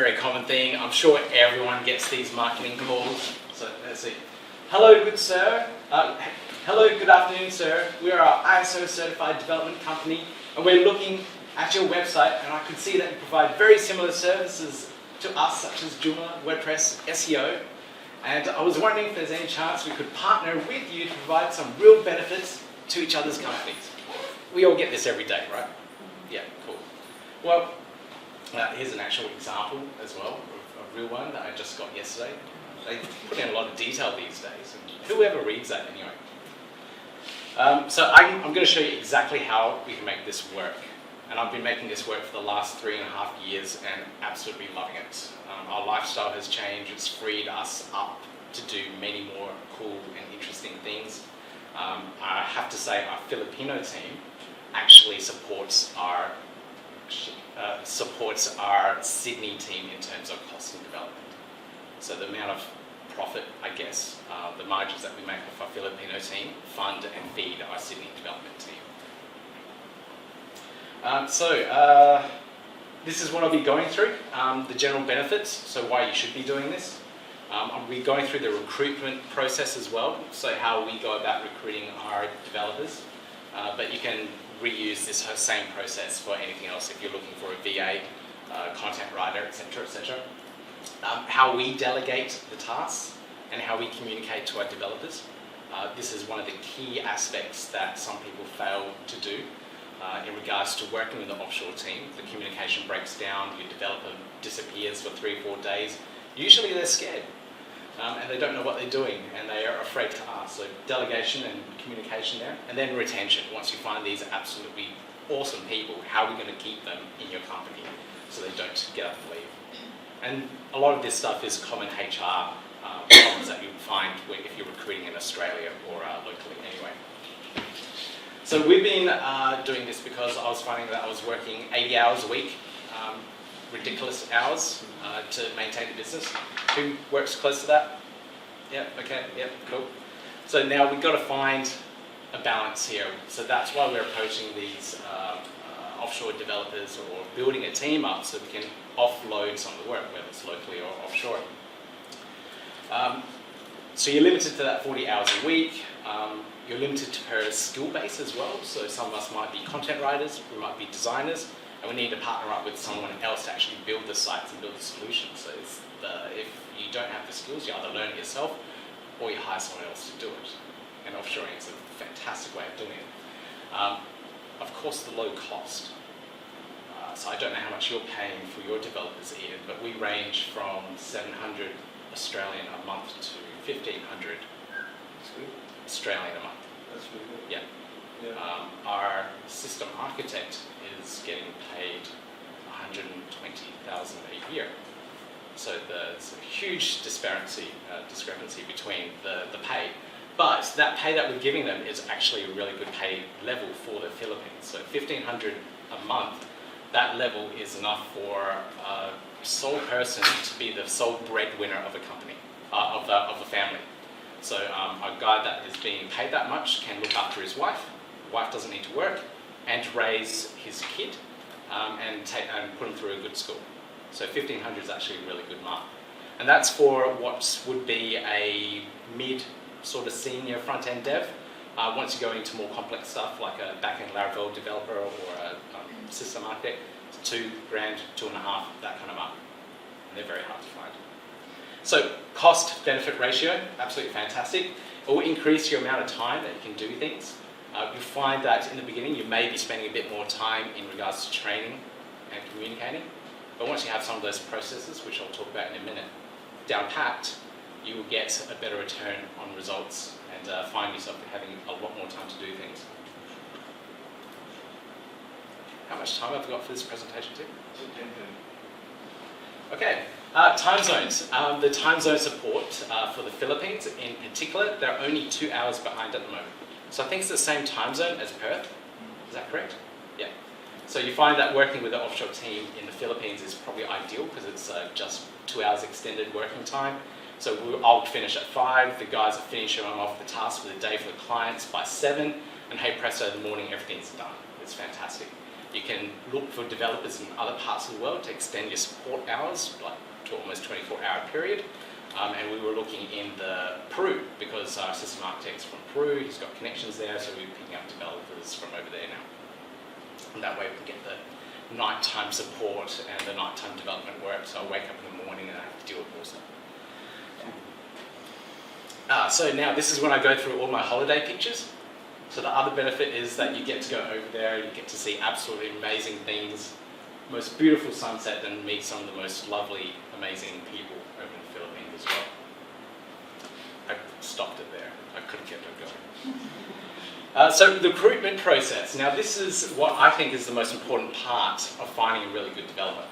Very common thing. I'm sure everyone gets these marketing calls. So let's see. Hello, good sir. Hello, good afternoon, sir. We are an ISO certified development company, and we're looking at your website, and I can see that you provide very similar services to us, such as Joomla, WordPress, SEO. And I was wondering if there's any chance we could partner with you to provide some real benefits to each other's companies. We all get this every day, right? Yeah, cool. Well, here's an actual example as well, a real one that I just got yesterday. They put in a lot of detail these days, and whoever reads that anyway. So I'm going to show you exactly how we can make this work. And I've been making this work for the last 3.5 years and absolutely loving it. Our lifestyle has changed, it's freed us up to do many more cool and interesting things. I have to say our Filipino team actually supports our Sydney team in terms of cost and development. So the amount of profit, I guess, the margins that we make off our Filipino team fund and feed our Sydney development team. This is what I'll be going through, the general benefits, so why you should be doing this. I'll be going through the recruitment process as well, so how we go about recruiting our developers, but you can reuse this same process for anything else if you're looking for a VA, content writer, etc., etc. How we delegate the tasks and how we communicate to our developers. This is one of the key aspects that some people fail to do in regards to working with the offshore team. The communication breaks down, your developer disappears for 3 or 4 days. Usually they're scared and they don't know what they're doing and they are afraid to ask. So delegation and communication there. And then retention. Once you find these absolutely awesome people, how are we going to keep them in your company so they don't get up and leave? And a lot of this stuff is common HR problems that you would find if you're recruiting in Australia or locally anyway. So we've been doing this because I was finding that I was working 80 hours a week, ridiculous hours to maintain the business. Who works close to that? Yeah, okay, yeah, cool. So now we've got to find a balance here. So that's why we're approaching these offshore developers or building a team up so we can offload some of the work, whether it's locally or offshore. So you're limited to that 40 hours a week. You're limited to per skill base as well. So some of us might be content writers, we might be designers, and we need to partner up with someone else to actually build the sites and build the solutions. So if you don't have the skills, you either learn it yourself or you hire someone else to do it. And offshoring is a fantastic way of doing it. Of course, the low cost. So I don't know how much you're paying for your developers, Ian, but we range from 700 Australian a month to 1,500 Australian a month. That's really good. Yeah. Our system architect is getting paid 120,000 a year. So there's a huge discrepancy between the pay. But that pay that we're giving them is actually a really good pay level for the Philippines. So 1,500 a month, that level is enough for a sole person to be the sole breadwinner of a company, of the family. So a guy that is being paid that much can look after his wife. The wife doesn't need to work, and raise his kid and put him through a good school. So 1,500 is actually a really good mark. And that's for what would be a mid sort of senior front-end dev. Once you go into more complex stuff like a back-end Laravel developer or a system architect, it's $2,000, $2,500, that kind of mark. And they're very hard to find. So cost-benefit ratio, absolutely fantastic. It will increase your amount of time that you can do things. You'll find that in the beginning you may be spending a bit more time in regards to training and communicating. But once you have some of those processes, which I'll talk about in a minute, down packed, you will get a better return on results and find yourself having a lot more time to do things. How much time have I got for this presentation, Tim? Okay, time zones. The time zone support for the Philippines in particular, they're only 2 hours behind at the moment. So I think it's the same time zone as Perth. Is that correct? Yeah. So you find that working with the offshore team in the Philippines is probably ideal because it's just 2 hours extended working time. So I'll finish at 5, the guys are finishing off the task for the day for the clients by 7, and hey presto, in the morning everything's done. It's fantastic. You can look for developers in other parts of the world to extend your support hours, like to almost 24-hour period. And we were looking in Peru, because our system architect's from Peru, he's got connections there, so we were picking up developers from over there now. And that way we can get the nighttime support and the nighttime development work, so I wake up in the morning and I have to deal with more stuff. So now this is when I go through all my holiday pictures. So the other benefit is that you get to go over there, you get to see absolutely amazing things, most beautiful sunset, and meet some of the most lovely, amazing people over in the Philippines as well. I stopped it there. I couldn't get it going. So the recruitment process. Now this is what I think is the most important part of finding a really good developer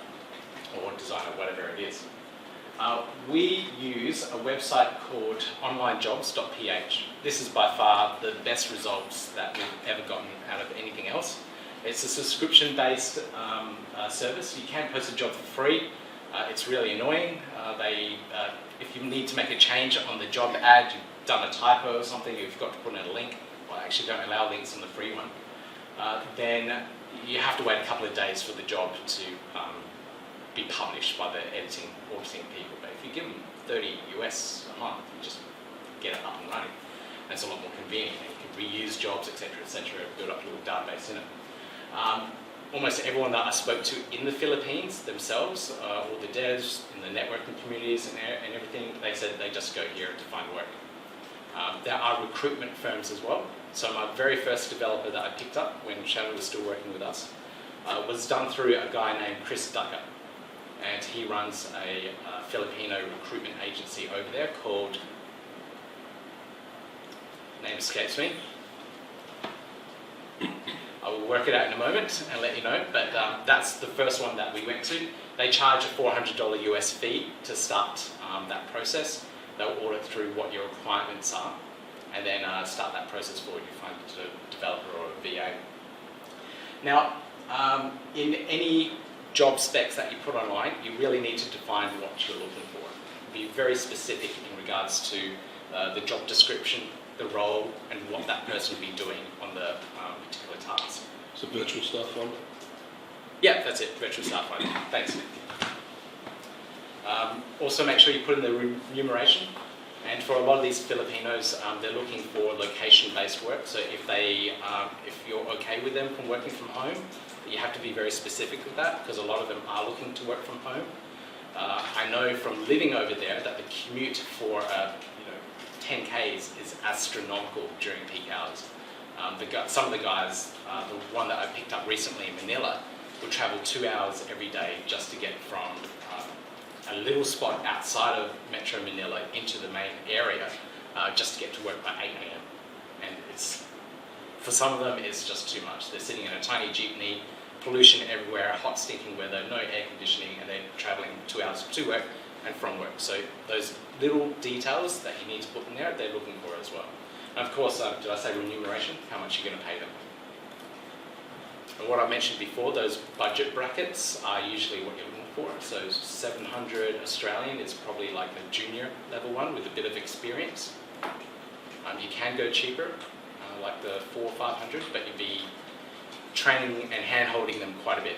or designer, whatever it is. We use a website called onlinejobs.ph. This is by far the best results that we've ever gotten out of anything else. It's a subscription-based service. You can post a job for free. It's really annoying. If you need to make a change on the job ad, you've done a typo or something, you've got to put in a link. Well, I actually don't allow links on the free one. Then you have to wait a couple of days for the job to be published by the auditing people. But if you give them $30 US a month, you just get it up and running. And it's a lot more convenient. You can reuse jobs, etc., build up a little database in it. Almost everyone that I spoke to in the Philippines themselves, all the devs in the networking communities and everything, they said they just go here to find work. There are recruitment firms as well. So my very first developer that I picked up when Shannon was still working with us was done through a guy named Chris Ducker. And he runs a Filipino recruitment agency over there called, name escapes me. I will work it out in a moment and let you know, but that's the first one that we went to. They charge a $400 US fee to start that process. They'll audit through what your requirements are and then start that process for you, find a developer or a VA. Now, in any job specs that you put online, you really need to define what you're looking for. Be very specific in regards to the job description, the role, and what that person will be doing on the particular task. So virtual staff fund? Yeah, that's it, virtual staff fund. Thanks. Also make sure you put in the remuneration. And for a lot of these Filipinos, they're looking for location-based work. So if you're okay with them from working from home, you have to be very specific with that, because a lot of them are looking to work from home. I know from living over there that the commute for 10 Ks is astronomical during peak hours. Some of the guys, the one that I picked up recently in Manila, would travel 2 hours every day just to get from a little spot outside of Metro Manila into the main area, just to get to work by 8 AM. And for some of them, it's just too much. They're sitting in a tiny jeepney, pollution everywhere, hot stinking weather, no air conditioning, and they're traveling 2 hours to work and from work. So those little details that you need to put in there, they're looking for as well. And of course, did I say remuneration? How much you're going to pay them. And what I mentioned before, those budget brackets are usually what you're looking for. So 700 Australian is probably like a junior level one with a bit of experience. You can go cheaper, like the 400 or 500, but you'd be training and hand-holding them quite a bit.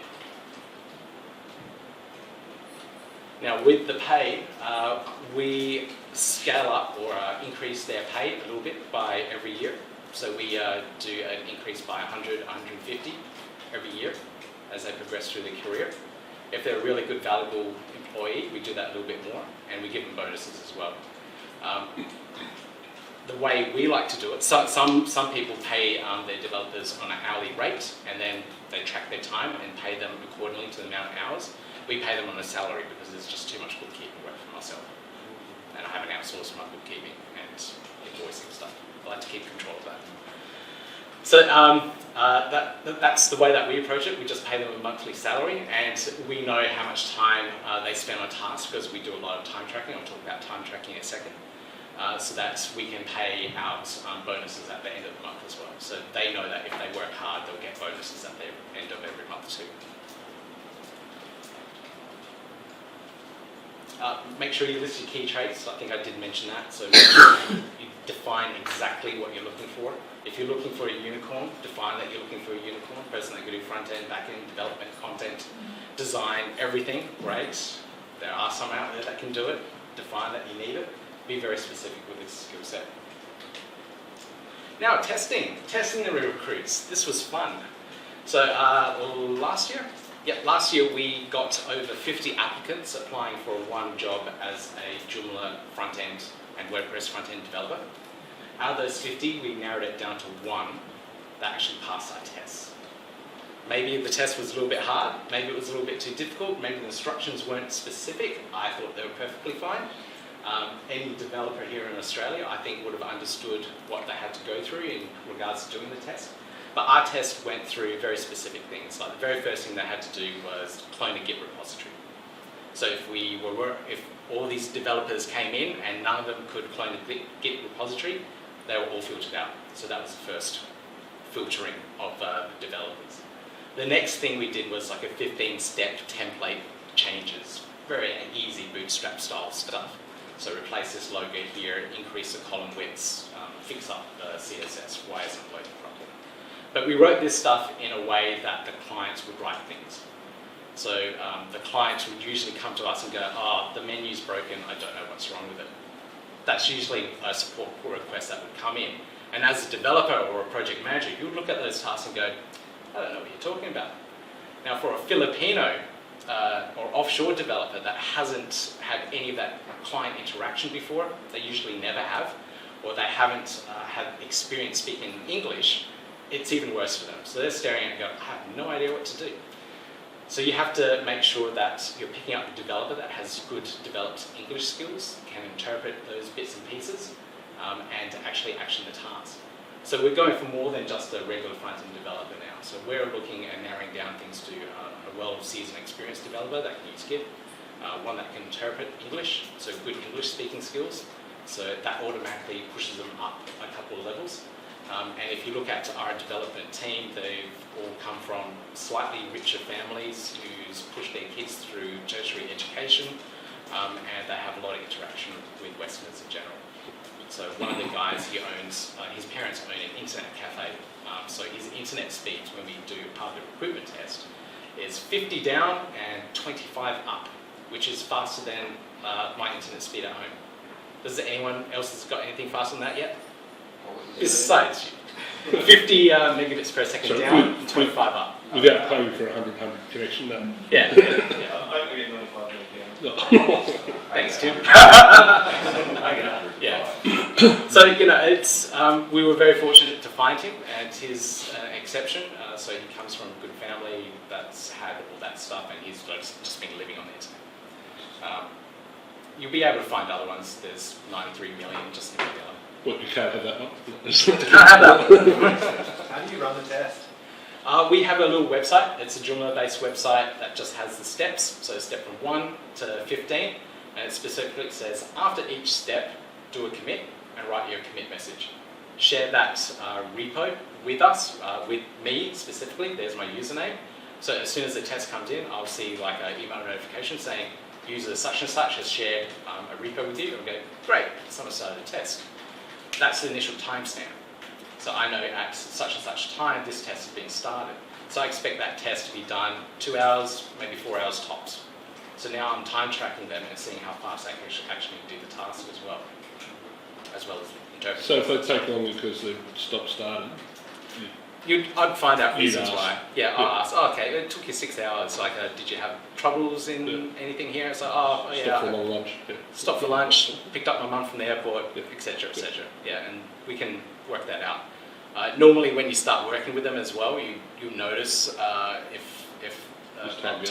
Now with the pay, we scale up or increase their pay a little bit by every year. So we do an increase by 100, 150 every year as they progress through their career. If they're a really good, valuable employee, we do that a little bit more, and we give them bonuses as well. The way we like to do it, some people pay their developers on an hourly rate, and then they track their time and pay them accordingly to the amount of hours. We pay them on a salary because there's just too much bookkeeping work for myself. And I haven't outsourced my bookkeeping and invoicing stuff. I like to keep control of that. So that's the way that we approach it. We just pay them a monthly salary, and we know how much time they spend on tasks because we do a lot of time tracking. I'll talk about time tracking in a second. So that we can pay out bonuses at the end of the month as well. So they know that if they work hard, they'll get bonuses at the end of every month too. make sure you list your key traits. I think I did mention that. So make sure you define exactly what you're looking for. If you're looking for a unicorn, define that you're looking for a unicorn. Person that can do front end, back end, development, content, design, everything. Great. There are some out there that can do it. Define that you need it. Be very specific with this skill set. Now testing the recruits. This was fun. So last year we got over 50 applicants applying for one job as a Joomla front-end and WordPress front-end developer. Out of those 50, we narrowed it down to one that actually passed our tests. Maybe the test was a little bit hard, maybe it was a little bit too difficult, maybe the instructions weren't specific. I thought they were perfectly fine. Any developer here in Australia, I think, would have understood what they had to go through in regards to doing the test. But our test went through very specific things. Like the very first thing they had to do was clone a Git repository. So if all these developers came in and none of them could clone a Git repository, they were all filtered out. So that was the first filtering of developers. The next thing we did was like a 15-step template changes. Very easy bootstrap style stuff. So replace this logo here, increase the column widths, fix up the CSS, why isn't it loading properly. But we wrote this stuff in a way that the clients would write things. So the clients would usually come to us and go, oh, the menu's broken, I don't know what's wrong with it. That's usually a support request that would come in. And as a developer or a project manager, you would look at those tasks and go, I don't know what you're talking about. Now for a Filipino or offshore developer that hasn't had any of that client interaction before, they usually never have, or they haven't had experience speaking English, it's even worse for them. So they're staring at it and go, I have no idea what to do. So you have to make sure that you're picking up a developer that has good developed English skills, can interpret those bits and pieces, and actually action the task. So we're going for more than just a regular front-end developer now. So we're looking at narrowing down things to a well-seasoned, experienced developer that can use Git, one that can interpret English, so good English speaking skills. So that automatically pushes them up a couple of levels. And if you look at our development team, they've all come from slightly richer families who's pushed their kids through tertiary education, and they have a lot of interaction with Westerners in general. So one of the guys, he owns, his parents own an internet cafe, so his internet speeds when we do part of the recruitment test is 50 down and 25 up, which is faster than my internet speed at home. Does anyone else has got anything faster than that yet? Besides you. 50 megabits per second down, 25 up. Without paying for a 100 connection, no. Yeah. I don't get 95 No. Thanks, Tim. Yeah. So, you know, it's we were very fortunate to find him, and he's an exception. So he comes from a good family that's had all that stuff, and he's just been living on the internet. You'll be able to find other ones. There's 93 million just in the other. What, you can't have that one? Can't have that one. How do you run the test? We have a little website. It's a Joomla-based website that just has the steps. So step from 1 to 15, and it specifically says after each step, do a commit and write your commit message. Share that repo with us, with me specifically. There's my username. So as soon as the test comes in, I'll see like an email notification saying user such and such has shared a repo with you, and I'll go, great, someone started a test. That's the initial timestamp. So I know at such and such time this test has been started. So I expect that test to be done 2 hours, maybe 4 hours tops. So now I'm time tracking them and seeing how fast I can actually do the task as well as interpret. So if they take longer because they've stopped starting? I'd find out reasons ask. why. Yeah, I'll ask, oh, okay, it took you 6 hours. Like, did you have troubles in anything here? It's like, oh, yeah. Stop for a long lunch. Yeah. Stopped for lunch, picked up my mum from the airport, etc., etc. Yeah, and we can work that out. Normally, when you start working with them as well, you notice if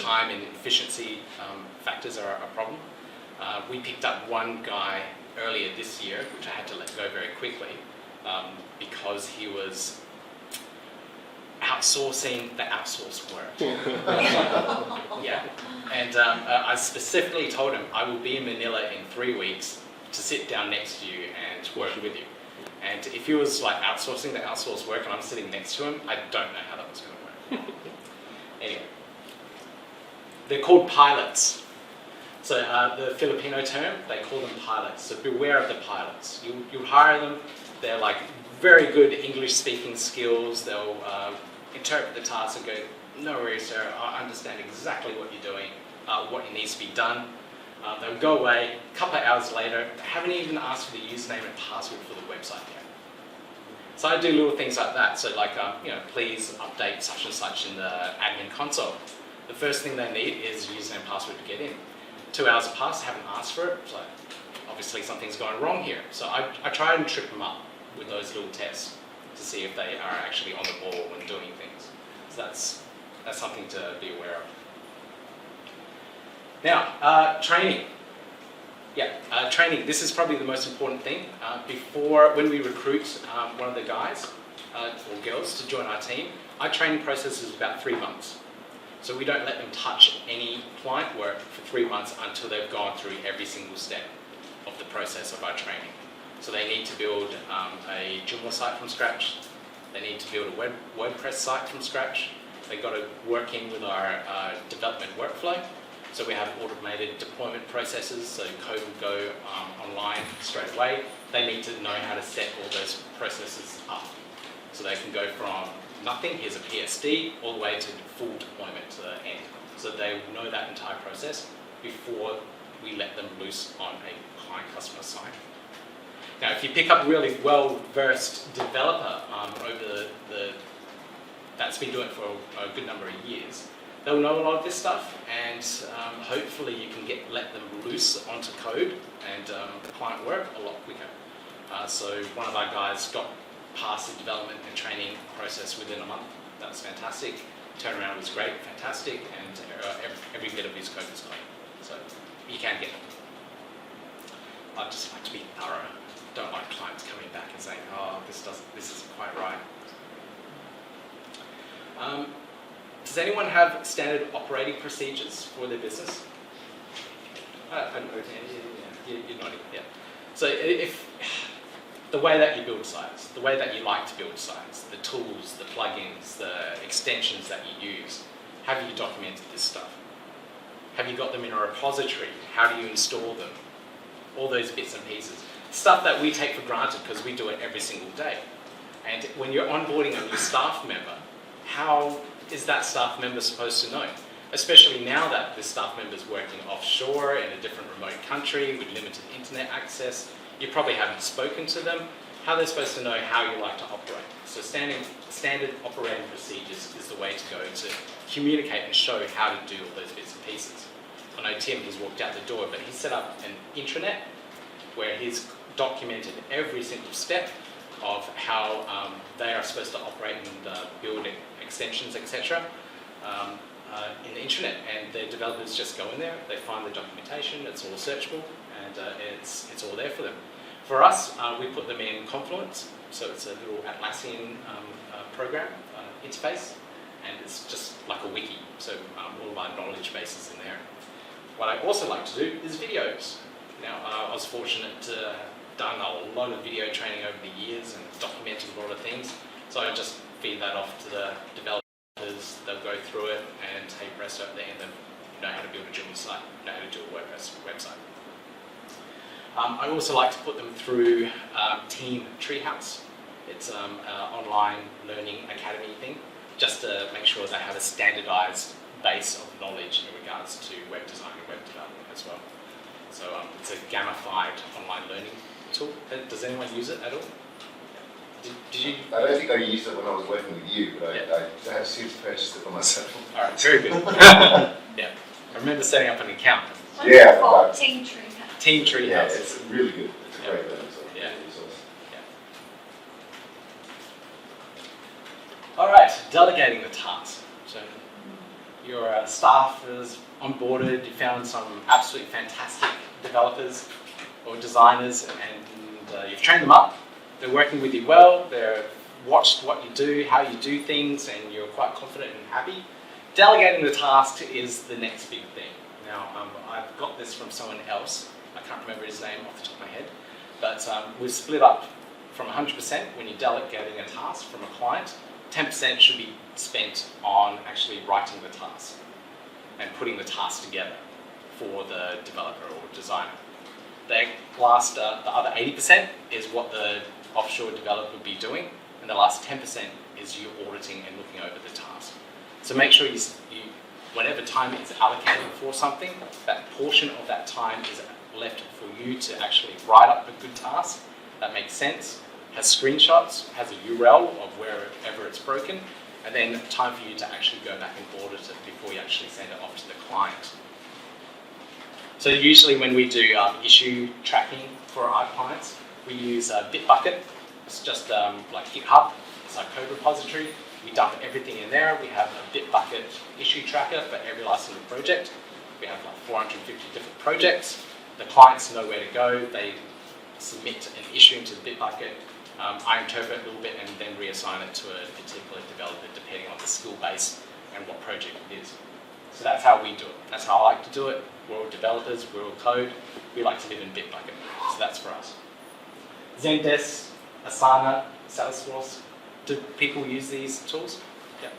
time and efficiency factors are a problem. We picked up one guy earlier this year, which I had to let go very quickly because he was outsourcing the outsourced work. Yeah, and I specifically told him I will be in Manila in 3 weeks to sit down next to you and work with you. And if he was like outsourcing the outsourced work and I'm sitting next to him, I don't know how that was going to work. Anyway, they're called pilots. So the Filipino term, they call them pilots. So beware of the pilots. You hire them, they're like very good English speaking skills. They'll interpret the task and go, no worries sir, I understand exactly what you're doing, what needs to be done. They'll go away, a couple of hours later, they haven't even asked for the username and password for the website yet. So I do little things like that. So like, please update such and such in the admin console. The first thing they need is username and password to get in. 2 hours have passed, haven't asked for it. It's like, obviously something's going wrong here. So I try and trip them up with those little tests to see if they are actually on the ball when doing things. So that's something to be aware of. Now, training. Yeah, training. This is probably the most important thing. When we recruit one of the guys or girls to join our team, our training process is about 3 months. So we don't let them touch any client work for 3 months until they've gone through every single step of the process of our training. So they need to build a Joomla site from scratch. They need to build a WordPress site from scratch. They've got to work in with our development workflow. So we have automated deployment processes, so code will go online straight away. They need to know how to set all those processes up. So they can go from nothing, here's a PSD, all the way to full deployment to the end. So they know that entire process before we let them loose on a client customer site. Now, if you pick up a really well-versed developer that's been doing it for a good number of years, they'll know a lot of this stuff, and hopefully you can let them loose onto code and client work a lot quicker. So one of our guys got past the development and training process within a month. That was fantastic. Turnaround was great, fantastic, and every bit of his code was clean. So you can get them. I just like to be thorough. Don't like clients coming back and saying, "Oh, this isn't quite right." Does anyone have standard operating procedures for their business? You're nodding, yeah. So if the way that you build sites, the way that you like to build sites, the tools, the plugins, the extensions that you use, have you documented this stuff? Have you got them in a repository? How do you install them? All those bits and pieces. Stuff that we take for granted because we do it every single day. And when you're onboarding a new staff member, how is that staff member supposed to know? Especially now that the staff member is working offshore in a different remote country with limited internet access, you probably haven't spoken to them. How they're supposed to know how you like to operate. So standard operating procedures is the way to go to communicate and show how to do all those bits and pieces. I know Tim has walked out the door, but he set up an intranet where he's documented every single step of how they are supposed to operate and build extensions, etc. In the intranet, and their developers just go in there, they find the documentation, it's all searchable, and it's all there for them. For us, we put them in Confluence, so it's a little Atlassian program interface, and it's just like a wiki, so all of our knowledge base is in there. What I also like to do is videos. Now, I was fortunate to have done a lot of video training over the years and documented a lot of things, so I just feed that off to the developers, they'll go through it, and hey, presto, at the end, you know how to build a Joomla site, you know how to do a WordPress website. I also like to put them through Team Treehouse. It's an online learning academy thing, just to make sure they have a standardized base of knowledge in regards to web design and web development as well. So it's a gamified online learning tool. Does anyone use it at all? Did you? I don't think I used it when I was working with you, but I have since purchased it for myself. All right, very good. Yeah, I remember setting up an account. Yeah, Wonderful. Team Treehouse. Team Treehouse. Yeah, it's really good. It's a great learning resource. All right, delegating the task. So your staff is onboarded, you found some absolutely fantastic developers or designers, and you've trained them up. They're working with you well, they've watched what you do, how you do things, and you're quite confident and happy. Delegating the task is the next big thing. Now, I've got this from someone else. I can't remember his name off the top of my head, but we've split up from 100% when you're delegating a task from a client. 10% should be spent on actually writing the task and putting the task together. for the developer or designer. The other 80% is what the offshore developer would be doing, and the last 10% is you auditing and looking over the task. So make sure you whatever time is allocated for something, that portion of that time is left for you to actually write up a good task that makes sense, has screenshots, has a URL of wherever it's broken, and then time for you to actually go back and audit it before you actually send it off to the client. So usually when we do issue tracking for our clients, we use Bitbucket. It's just like GitHub. It's our code repository. We dump everything in there. We have a Bitbucket issue tracker for every last little project. We have like 450 different projects. The clients know where to go. They submit an issue into the Bitbucket. I interpret a little bit and then reassign it to a particular developer depending on the skill base and what project it is. So that's how we do it. That's how I like to do it. We're all developers, we're all code. We like to live in Bitbucket. So that's for us. Zendesk, Asana, Salesforce. Do people use these tools? Yeah.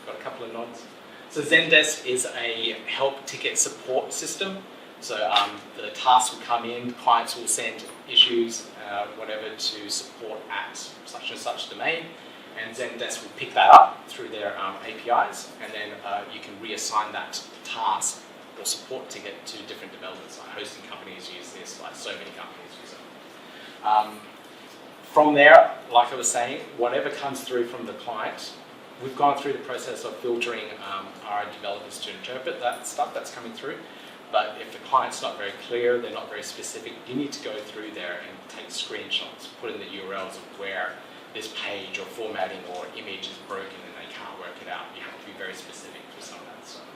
Got a couple of nods. So Zendesk is a help ticket support system. So the tasks will come in, clients will send issues, whatever, to support at such and such domain, and Zendesk will pick that up through their APIs, and then you can reassign that task or support ticket to different developers. Like hosting companies use this, like so many companies use it. From there, like I was saying, whatever comes through from the client, we've gone through the process of filtering our developers to interpret that stuff that's coming through. But if the client's not very clear, they're not very specific, you need to go through there and take screenshots, put in the URLs of where this page or formatting or image is broken and they can't work it out. You have to be very specific for some of that stuff.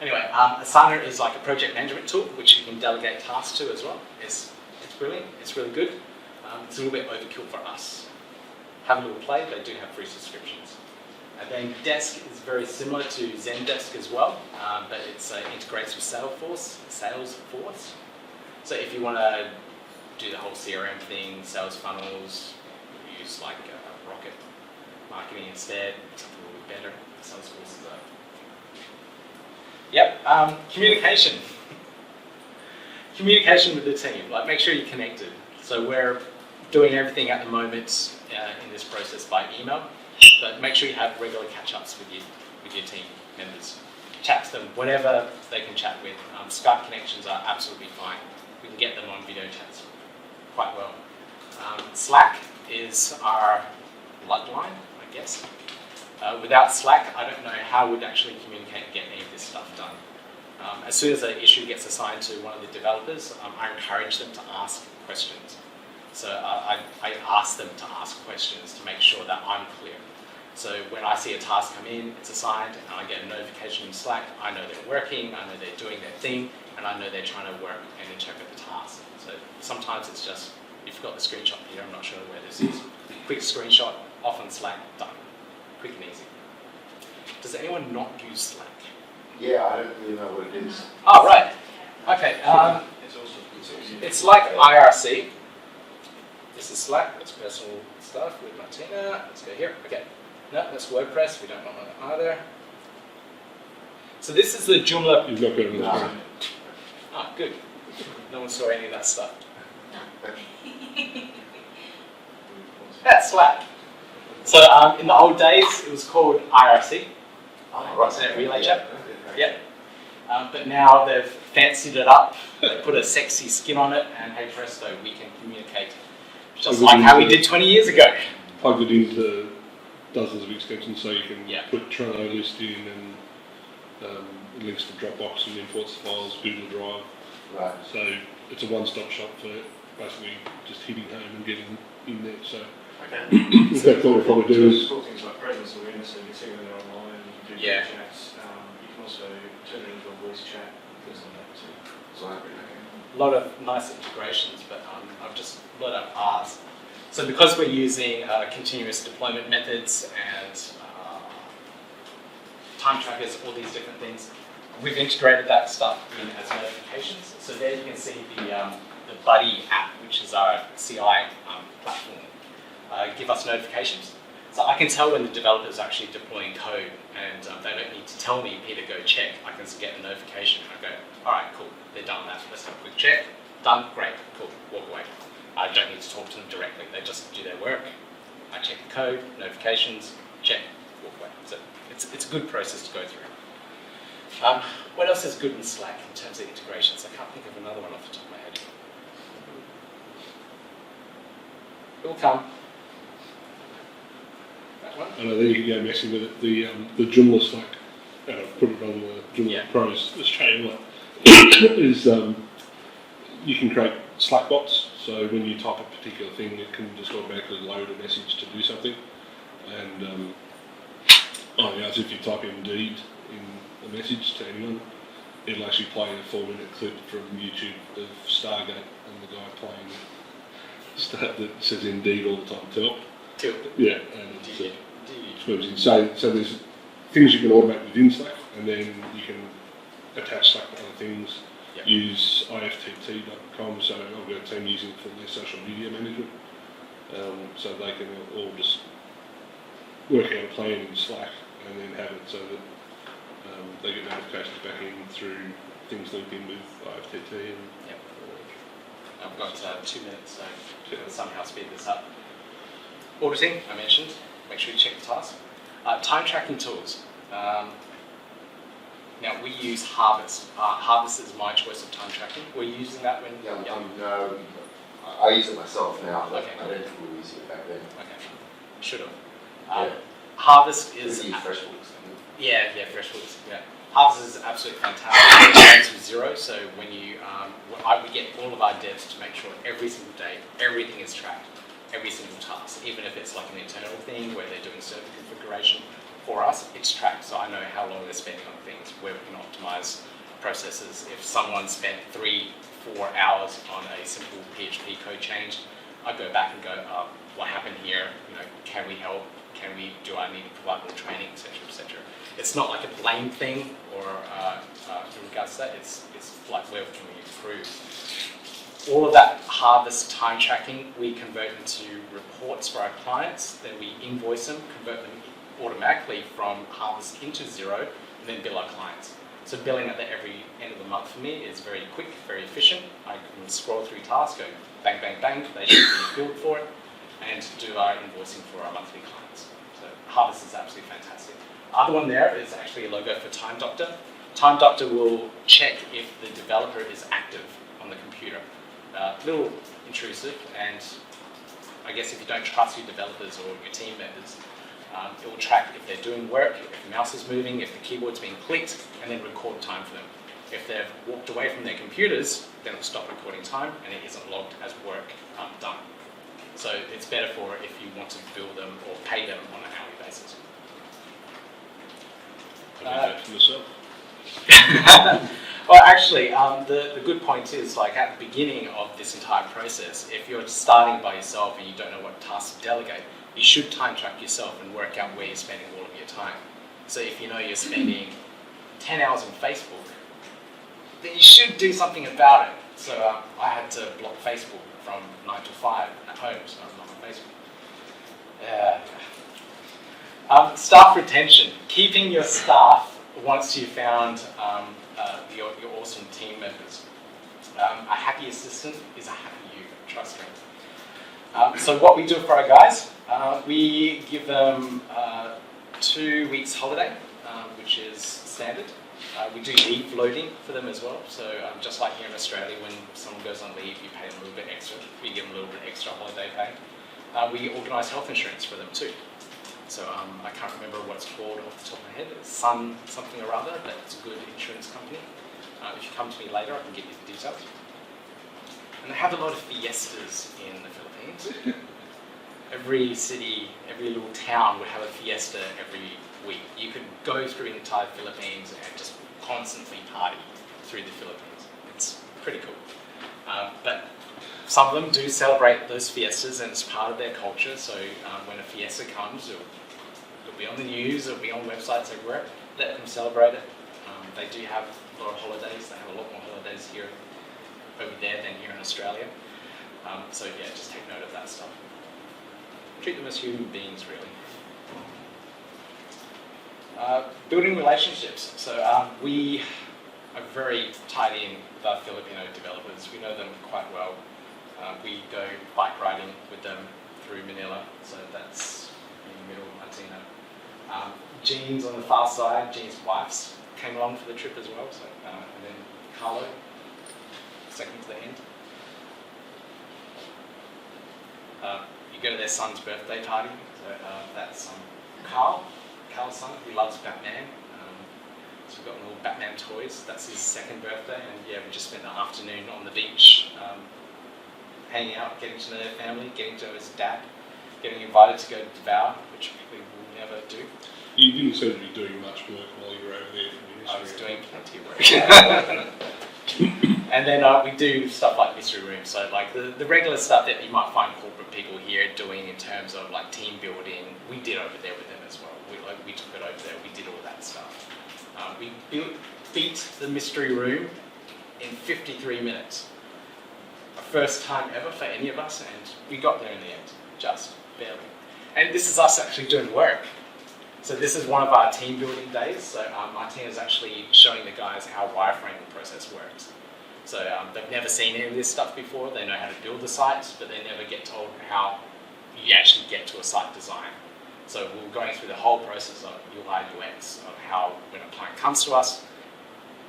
Anyway, Asana is like a project management tool which you can delegate tasks to as well. It's brilliant, it's really good. It's a little bit overkill for us. Have a little play, they do have free subscriptions. And then Desk is very similar to Zendesk as well, but it integrates with Salesforce. So if you want to do the whole CRM thing, sales funnels, use like Rocket Marketing instead, something a little bit better. Salesforce is communication. Communication with the team, like make sure you're connected. So we're doing everything at the moment in this process by email. But make sure you have regular catch-ups with your team members. Chat to them whenever they can chat with. Skype connections are absolutely fine. We can get them on video chats quite well. Slack is our bloodline, I guess. Without Slack, I don't know how we'd actually communicate and get any of this stuff done. As soon as an issue gets assigned to one of the developers, I encourage them to ask questions. So I ask them to ask questions to make sure that I'm clear. So when I see a task come in, it's assigned, and I get a notification in Slack, I know they're working, I know they're doing their thing, and I know they're trying to work and interpret the task. So sometimes it's just, you've got the screenshot here, I'm not sure where this is. Quick screenshot, off on Slack, done. Quick and easy. Does anyone not use Slack? Yeah, I don't really know what it is. Oh, right. Okay. It's like IRC. This is Slack, that's personal stuff with Martina. Let's go here. Okay. No, that's WordPress. We don't want that either. So this is the Joomla. You've not got it on the screen. Ah, good. No one saw any of that stuff. That's Slack. So in the old days, it was called IRC. Oh, right. Internet Relay Chat. Yeah. But now they've fancied it up. They put a sexy skin on it, and hey presto, we can communicate. Just like how we did 20 years ago. Plug it into dozens of extensions so you can put Trello list in and links to Dropbox and imports files, Google Drive. Right. So it's a one-stop shop for basically just hitting home and getting in there. So Okay. that's what we'll probably do is Talk things like presence awareness, so you can see when they're online, you can do Yeah. chats. You can also turn it into a voice chat, things like that too. So, okay. A lot of nice integrations, but I've just let out ours. So because we're using continuous deployment methods and time trackers, all these different things, we've integrated that stuff in as notifications. So there you can see the Buddy app, which is our CI platform, give us notifications. So I can tell when the developer is actually deploying code, and they don't need to tell me, Peter, go check. I can just get a notification. I go, all right, cool, they're done that. Let's have a quick check. Done, great, cool, walk away. I don't need to talk to them directly. They just do their work. I check the code, notifications, check, walk away. So it's a good process to go through. What else is good in Slack in terms of integrations? I can't think of another one off the top of my head. It will come. That one? I know there you can go messing with it. The Joomla Slack, and I've put it on the Joomla Pros Australia is you can create Slack bots. So when you type a particular thing, it can just automatically load a message to do something. And as if you type Indeed in a message to anyone, it'll actually play a 4-minute clip from YouTube of Stargate and the guy playing that says Indeed all the time. Tilt. Yeah, and it's moves in. So there's things you can automate within Slack, and then you can attach Slack to other things. Yep. Use iftt.com, so I've got a team using it for their social media management, so they can all just work out a plan in Slack and then have it so that they get notifications back in through things linked in with IFTT. And, yep. I've got 2 minutes, so I'll somehow speed this up. Auditing, I mentioned. Make sure you check the task. Time tracking tools. Now we use Harvest. Harvest is my choice of time tracking. We're using that when... No, I use it myself now, but okay. I don't think we were using it back then. Okay, should have. Harvest is... FreshBooks. Yeah, FreshBooks. Yeah. Harvest is absolutely fantastic. It starts with 0, so when you... we get all of our devs to make sure every single day, everything is tracked. Every single task, even if it's like an internal thing where they're doing server configuration. For us, it's tracked, so I know how long they're spending on things, where we can optimize processes. If someone spent 3-4 hours on a simple PHP code change, I go back and go, what happened here? Can we help? Do I need to provide more training, etc., etc. It's not like a blame thing or in regards to that. It's like where can we improve? All of that Harvest time tracking, we convert into reports for our clients. Then we invoice them, convert them automatically from Harvest into 0, and then bill our clients. So billing at the every end of the month for me is very quick, very efficient. I can scroll through tasks, go bang, bang, bang, they should be billed for it, and do our invoicing for our monthly clients. So Harvest is absolutely fantastic. Other one there is actually a logo for Time Doctor. Time Doctor will check if the developer is active on the computer. A little intrusive, and I guess if you don't trust your developers or your team members, it will track if they're doing work, if the mouse is moving, if the keyboard's being clicked, and then record time for them. If they've walked away from their computers, then it'll stop recording time, and it isn't logged as work done. So it's better for if you want to bill them or pay them on an hourly basis. I do that for myself. Well, actually, the good point is, like at the beginning of this entire process, if you're starting by yourself and you don't know what tasks to delegate, you should time track yourself and work out where you're spending all of your time. So if you know you're spending 10 hours on Facebook, then you should do something about it. So I had to block Facebook from 9 to 5 at home, so I'm not on Facebook. Staff retention, keeping your staff once you've found your awesome team members. A happy assistant is a happy you, trust me. So what we do for our guys, we give them 2 weeks holiday, which is standard. We do leave loading for them as well. So just like here in Australia, when someone goes on leave, you pay them a little bit extra. We give them a little bit extra holiday pay. We organise health insurance for them too. So I can't remember what it's called off the top of my head. It's Sun something or other, but it's a good insurance company. If you come to me later, I can get you the details. And they have a lot of fiestas in the Philippines. Every city, every little town would have a fiesta every week. You could go through the entire Philippines and just constantly party through the Philippines. It's pretty cool. But some of them do celebrate those fiestas, and it's part of their culture. So when a fiesta comes, it'll be on the news, it'll be on websites everywhere. Let them celebrate it. They do have a lot of holidays. They have a lot more holidays here over there than here in Australia. So yeah, just take note of that stuff. Treat them as human beings, really. Building relationships. So we are very tied in with our Filipino developers. We know them quite well. We go bike riding with them through Manila, so that's in the middle of Latino. Jean's on the far side, Jean's wife's came along for the trip as well, so, and then Carlo, second to the end. You go to their son's birthday party, so that's Carl's son, he loves Batman. So we've got little Batman toys, that's his second birthday, and yeah, we just spent the afternoon on the beach, hanging out, getting to know their family, getting to know his dad, getting invited to go to Devour, which we will never do. You didn't seem to be doing much work while you were over there from your history. I was doing plenty of work. And then we do stuff like mystery rooms, so like the regular stuff that you might find corporate people here doing in terms of like team building, we did over there with them as well. We took it over there, we did all that stuff. We beat the mystery room in 53 minutes. First time ever for any of us, and we got there in the end, just barely. And this is us actually doing work. So this is one of our team building days. So Martina is actually showing the guys how wireframing process works. So they've never seen any of this stuff before. They know how to build the sites, but they never get told how you actually get to a site design. So we're going through the whole process of UI UX of how when a client comes to us,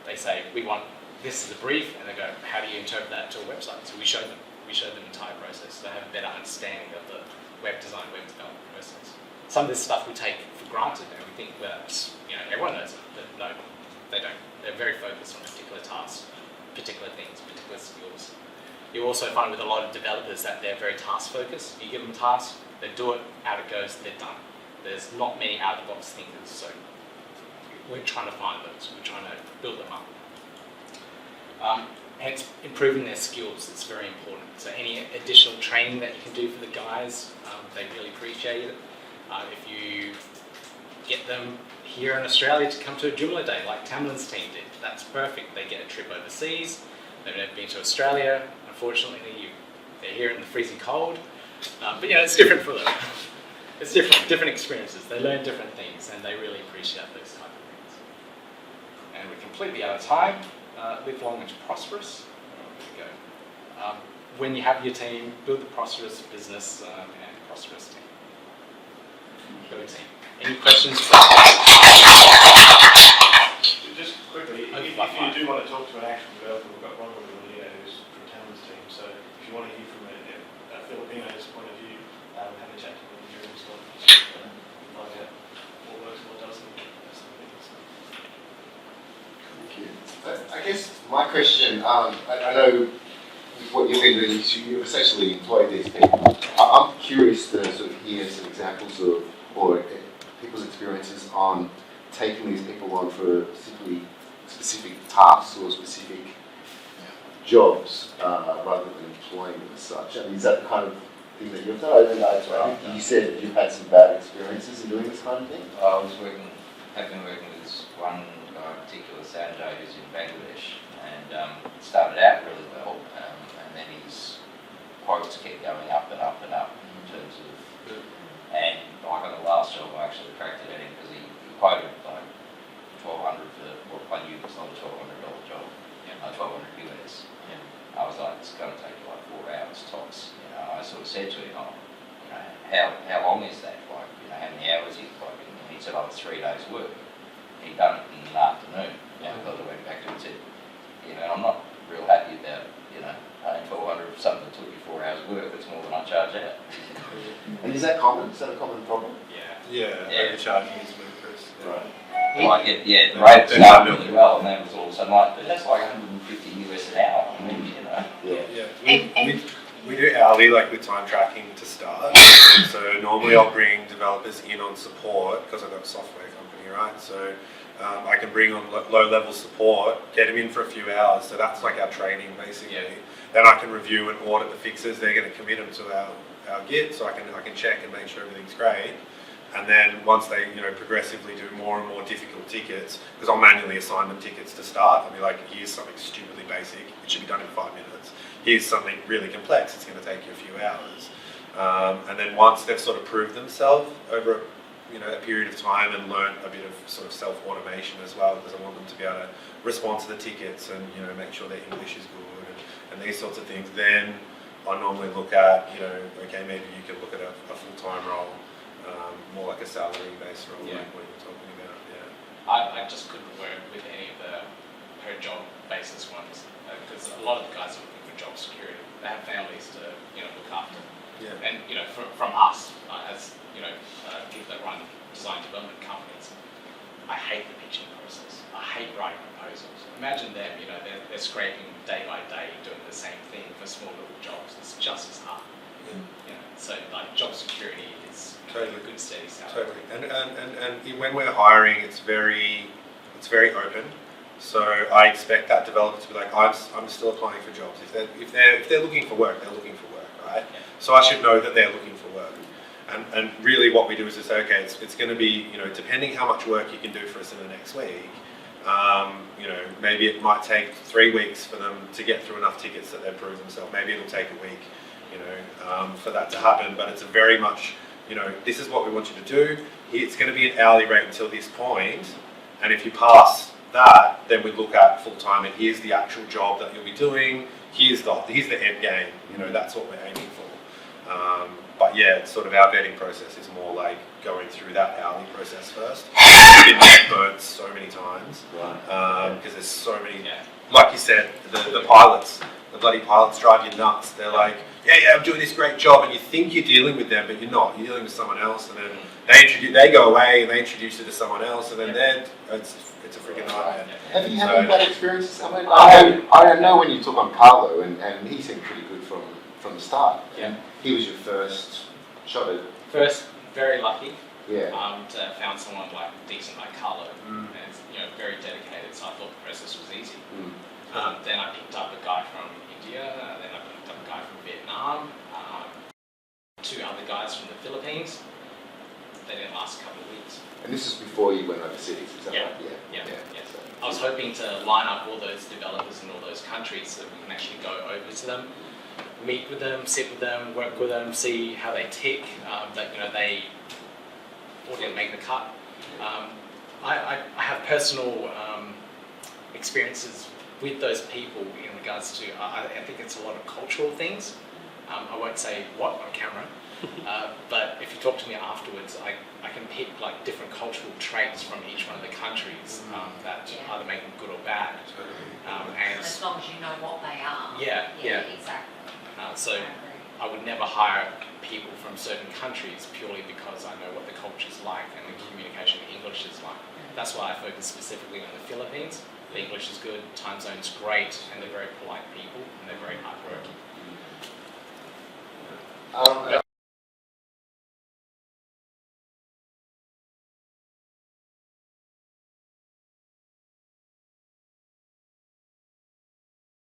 they say we want. This is a brief, and they go, how do you interpret that to a website? So we show them the entire process, so they have a better understanding of the web design, web development process. Some of this stuff we take for granted, and we think, well, everyone knows it, but no, they don't. They're very focused on particular tasks, particular things, particular skills. You also find with a lot of developers that they're very task focused. You give them a task, they do it, out it goes, they're done. There's not many out-of-the-box thinkers, so we're trying to find those. We're trying to build them up. Hence, improving their skills is very important. So any additional training that you can do for the guys, they really appreciate it. If you get them here in Australia to come to a Joomla Day, like Tamlin's team did, that's perfect. They get a trip overseas. They've never been to Australia. Unfortunately, they're here in the freezing cold. But it's different for them. It's different experiences. They learn different things, and they really appreciate those type of things. And we're completely out of time. Live long and prosperous. There we go. When you have your team, build a prosperous business and a prosperous team. Go team. Any questions? Just quickly, if you do want to talk to an actual developer, we've got one of them here who's from Tamlin's team. So if you want to hear from a Filipino's point of view, have a chat to them during this conference and find out what works and what doesn't. I guess my question, I know what you've been doing is you've essentially employed these people. I'm curious to sort of hear some examples of, or people's experiences on taking these people on for specific tasks or specific jobs rather than employing them as such. I mean, is that the kind of thing that you've done? I think you said that you've had some bad experiences in doing this kind of thing. I have been working with this one guy in particular, Sanjay, who's in Bangladesh, and it started out really well, and then his quotes kept going up and up and up in terms of, and like on the last job I actually cracked it at him because he quoted like $1,200 for what I knew was not a $1,200 job, $1,200 US. Yeah. I was like, it's going to take you like 4 hours tops. I sort of said to him, how long is that? Like, how many hours are you quoting? And he said, it's 3 days work. He'd done it in the afternoon. Because I went back to him and said, I'm not real happy about, paying $1,200 for something that took you 4 hours work. It's more than I charge out. And is that common? Is that a common problem? Yeah. Overcharging is ludicrous. Right. The rate started really well, and that was all of a sudden like, but that's like $150 US an hour. I mean, Yeah. We do hourly, like with time tracking to start. So normally I'll bring developers in on support because I've got a software company, right? So I can bring on low-level support, get them in for a few hours. So that's like our training, basically. Yeah. Then I can review and audit the fixes. They're going to commit them to our Git, so I can check and make sure everything's great. And then once they progressively do more and more difficult tickets, because I'll manually assign them tickets to start. I'll be like, here's something stupidly basic. It should be done in 5 minutes. Here's something really complex. It's going to take you a few hours. And then once they've sort of proved themselves over a period of time and learn a bit of sort of self-automation as well, because I want them to be able to respond to the tickets and make sure their English is good and these sorts of things. Then I normally look at okay, maybe you can look at a full-time role, more like a salary-based role, like what you're talking about. I just couldn't work with any of the per job basis ones because a lot of the guys are looking for job security. They have families to look after. Yeah. And from us as people that run design development companies, I hate the pitching process. I hate writing proposals. Imagine them, they're scraping day by day doing the same thing for small little jobs. It's just as hard. Yeah. So like job security is Totally. a good steady salary. Totally. And when we're hiring, it's very open. So I expect that developer to be like, I'm still applying for jobs. If they're looking for work, they're looking for work, right? Yeah. So I should know that they're looking for work. And really what we do is to say, okay, it's going to be, depending how much work you can do for us in the next week, maybe it might take 3 weeks for them to get through enough tickets that they prove themselves. Maybe it'll take a week, for that to happen. But it's a very much, this is what we want you to do. It's going to be an hourly rate until this point. And if you pass that, then we look at full-time and here's the actual job that you'll be doing. Here's the end game. That's what we're aiming for. But yeah, it's sort of our vetting process is more like going through that hourly process first. We've been burnt so many times because there's so many. Like you said, the pilots, the bloody pilots drive you nuts. They're like, yeah, I'm doing this great job, and you think you're dealing with them, but you're not. You're dealing with someone else, and then they go away and they introduce you to someone else, and then it's a freaking nightmare. Have you had any bad experiences somewhere? I know when you took on Carlo, and he seemed pretty good from the start. Yeah. He was your first shot at. First, very lucky. Yeah. To found someone like decent like Carlo, and very dedicated. So I thought the process was easy. Then I picked up a guy from India. Then I picked up a guy from Vietnam. 2 other guys from the Philippines. They didn't last a couple of weeks. And this is before you went overseas, is that Yeah. right? Yeah. So, I was hoping to line up all those developers in all those countries so that we can actually go over to them, meet with them, sit with them, work with them, see how they tick, that they all didn't make the cut. I have personal experiences with those people in regards to, I think it's a lot of cultural things. I won't say what on camera, but if you talk to me afterwards, I can pick like different cultural traits from each one of the countries that either make them good or bad. And as long as you know what they are. Yeah. Exactly. So I would never hire people from certain countries purely because I know what the culture's like and the communication in English is like. That's why I focus specifically on the Philippines. The English is good, time zone's great, and they're very polite people, and they're very hardworking.